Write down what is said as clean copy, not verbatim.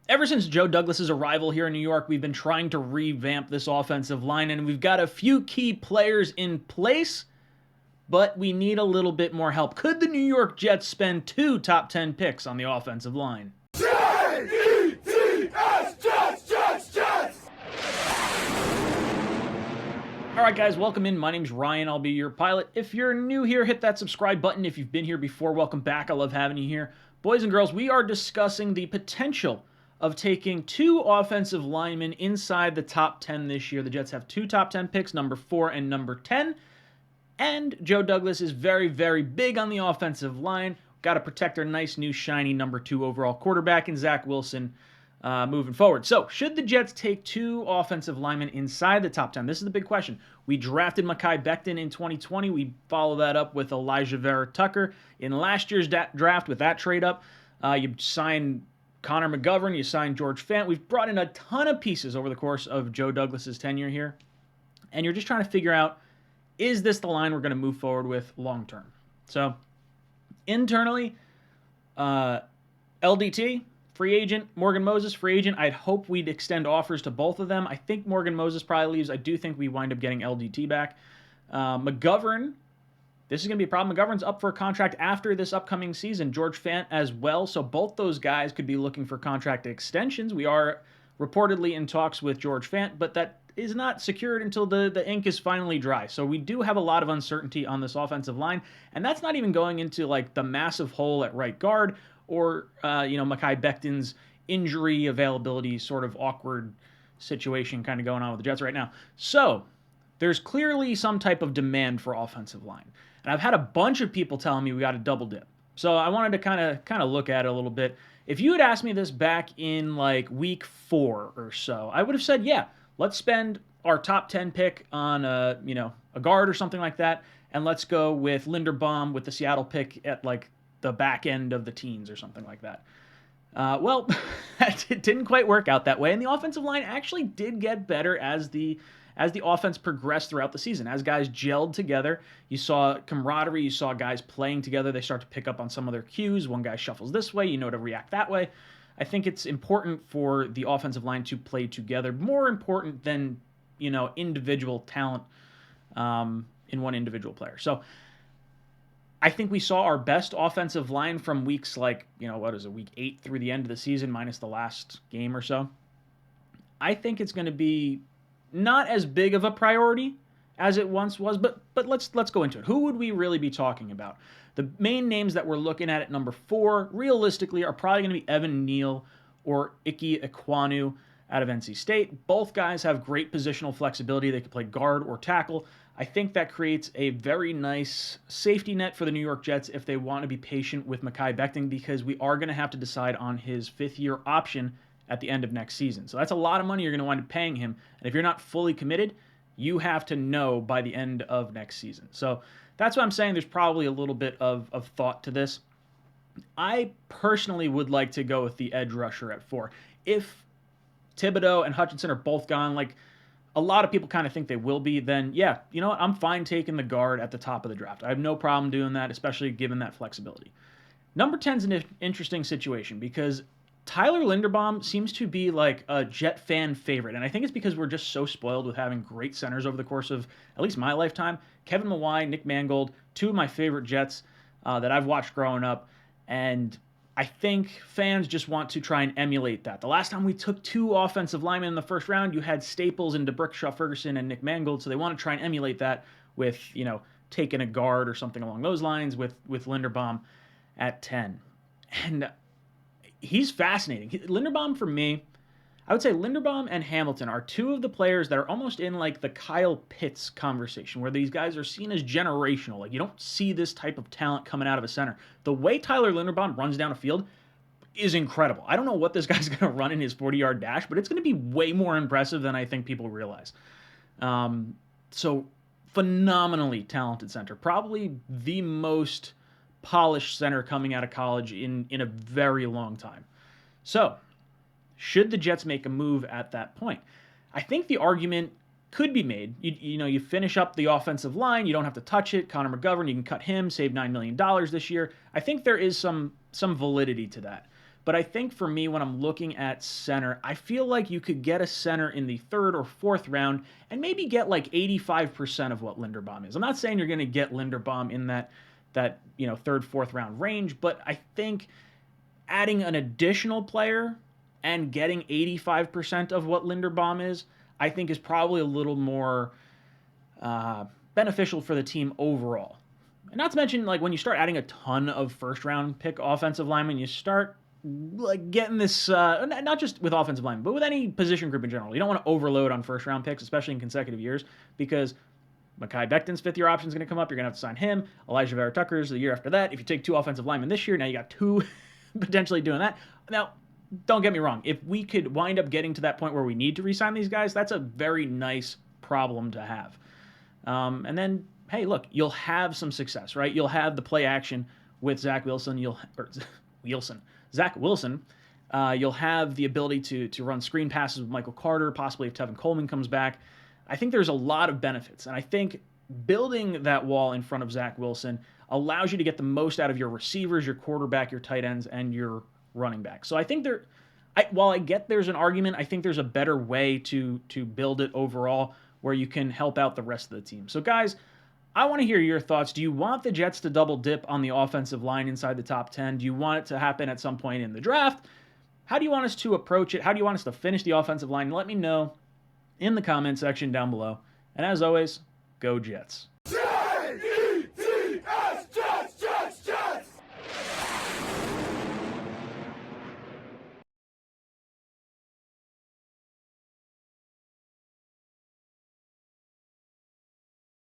Ever since Joe Douglas's arrival here in New York, we've been trying to revamp this offensive line, and we've got a few key players in place, but we need a little bit more help. Could the New York Jets spend 2 top 10 picks on the offensive line? Jets, Jets! All right, guys, welcome in. My name's Ryan. I'll be your pilot. If you're new here, hit that subscribe button. If you've been here before, welcome back. I love having you here. Boys and girls, we are discussing the potential of taking 2 offensive linemen inside the top 10 this year. The Jets have 2 top 10 picks, number 4 and number 10. And Joe Douglas is very, very big on the offensive line. Got to protect our nice, new, shiny number 2 overall quarterback in Zach Wilson moving forward. So, should the Jets take 2 offensive linemen inside the top 10? This is the big question. We drafted Mekhi Becton in 2020. We follow that up with Elijah Vera Tucker in last year's draft with that trade up. You signed Connor McGovern, you signed George Fant. We've brought in a ton of pieces over the course of Joe Douglas's tenure here. And you're just trying to figure out, is this the line we're going to move forward with long term? So, internally, LDT, free agent. Morgan Moses, free agent. I'd hope we'd extend offers to both of them. I think Morgan Moses probably leaves. I do think we wind up getting LDT back. McGovern, this is going to be a problem. McGovern's up for a contract after this upcoming season. George Fant as well. So both those guys could be looking for contract extensions. We are reportedly in talks with George Fant, but that is not secured until the ink is finally dry. So we do have a lot of uncertainty on this offensive line, and that's not even going into like the massive hole at right guard or Mekhi Becton's injury availability sort of awkward situation kind of going on with the Jets right now. So there's clearly some type of demand for offensive line. And I've had a bunch of people telling me we got to double dip. So I wanted to kind of look at it a little bit. If you had asked me this back in like week 4 or so, I would have said, yeah, let's spend our top 10 pick on a guard or something like that, and let's go with Linderbaum with the Seattle pick at like the back end of the teens or something like that. Well, it didn't quite work out that way, and the offensive line actually did get better as the offense progressed throughout the season. As guys gelled together, you saw camaraderie, you saw guys playing together, they start to pick up on some of their cues. One guy shuffles this way, you know to react that way. I think it's important for the offensive line to play together, more important than, individual talent in one individual player. So I think we saw our best offensive line from weeks like, week 8 through the end of the season, minus the last game or so. I think it's going to be not as big of a priority as it once was, but let's go into it. Who would we really be talking about? The main names that we're looking at number 4, realistically, are probably going to be Evan Neal or Ike Ekwonu out of NC State. Both guys have great positional flexibility. They can play guard or tackle. I think that creates a very nice safety net for the New York Jets if they want to be patient with Mekhi Becton, because we are going to have to decide on his 5th-year option at the end of next season. So that's a lot of money you're going to wind up paying him. And if you're not fully committed, you have to know by the end of next season. So that's why I'm saying there's probably a little bit of thought to this. I personally would like to go with the edge rusher at 4. If Thibodeau and Hutchinson are both gone, like a lot of people kind of think they will be, then yeah, you know what? I'm fine taking the guard at the top of the draft. I have no problem doing that, especially given that flexibility. Number 10 is an interesting situation because Tyler Linderbaum seems to be like a Jet fan favorite, and I think it's because we're just so spoiled with having great centers over the course of at least my lifetime. Kevin Mawai, Nick Mangold, 2 of my favorite Jets that I've watched growing up, and I think fans just want to try and emulate that. The last time we took 2 offensive linemen in the first round, you had Staples and DeBrickshaw Ferguson and Nick Mangold, so they want to try and emulate that with, taking a guard or something along those lines with Linderbaum at 10. And he's fascinating. Linderbaum, for me, I would say Linderbaum and Hamilton are 2 of the players that are almost in like the Kyle Pitts conversation, where these guys are seen as generational. Like, you don't see this type of talent coming out of a center. The way Tyler Linderbaum runs down a field is incredible. I don't know what this guy's going to run in his 40-yard dash, but it's going to be way more impressive than I think people realize. So phenomenally talented center. Probably the most polished center coming out of college in a very long time. So, should the Jets make a move at that point? I think the argument could be made. You finish up the offensive line, you don't have to touch it. Connor McGovern, you can cut him, save $9 million this year. I think there is some validity to that. But I think for me, when I'm looking at center, I feel like you could get a center in the third or fourth round and maybe get like 85% of what Linderbaum is. I'm not saying you're going to get Linderbaum in that third, fourth round range, but I think adding an additional player and getting 85% of what Linderbaum is, I think is probably a little more beneficial for the team overall. And not to mention, like, when you start adding a ton of first round pick offensive linemen, you start like getting this not just with offensive linemen, but with any position group in general. You don't want to overload on first round picks, especially in consecutive years, because Mekhi Becton's fifth year option is going to come up. You're going to have to sign him. Elijah Vera Tucker's the year after that. If you take two offensive linemen this year, now you got two potentially doing that. Now, don't get me wrong. If we could wind up getting to that point where we need to re-sign these guys, that's a very nice problem to have. And then, hey, look, you'll have some success, right? You'll have the play action with Zach Wilson. Zach Wilson. You'll have the ability to run screen passes with Michael Carter, possibly if Tevin Coleman comes back. I think there's a lot of benefits, and I think building that wall in front of Zach Wilson allows you to get the most out of your receivers, your quarterback, your tight ends, and your running back. So I think while I get there's an argument, I think there's a better way to build it overall where you can help out the rest of the team. So guys, I want to hear your thoughts. Do you want the Jets to double dip on the offensive line inside the top 10? Do you want it to happen at some point in the draft? How do you want us to approach it? How do you want us to finish the offensive line? Let me know in the comment section down below. And as always, go Jets.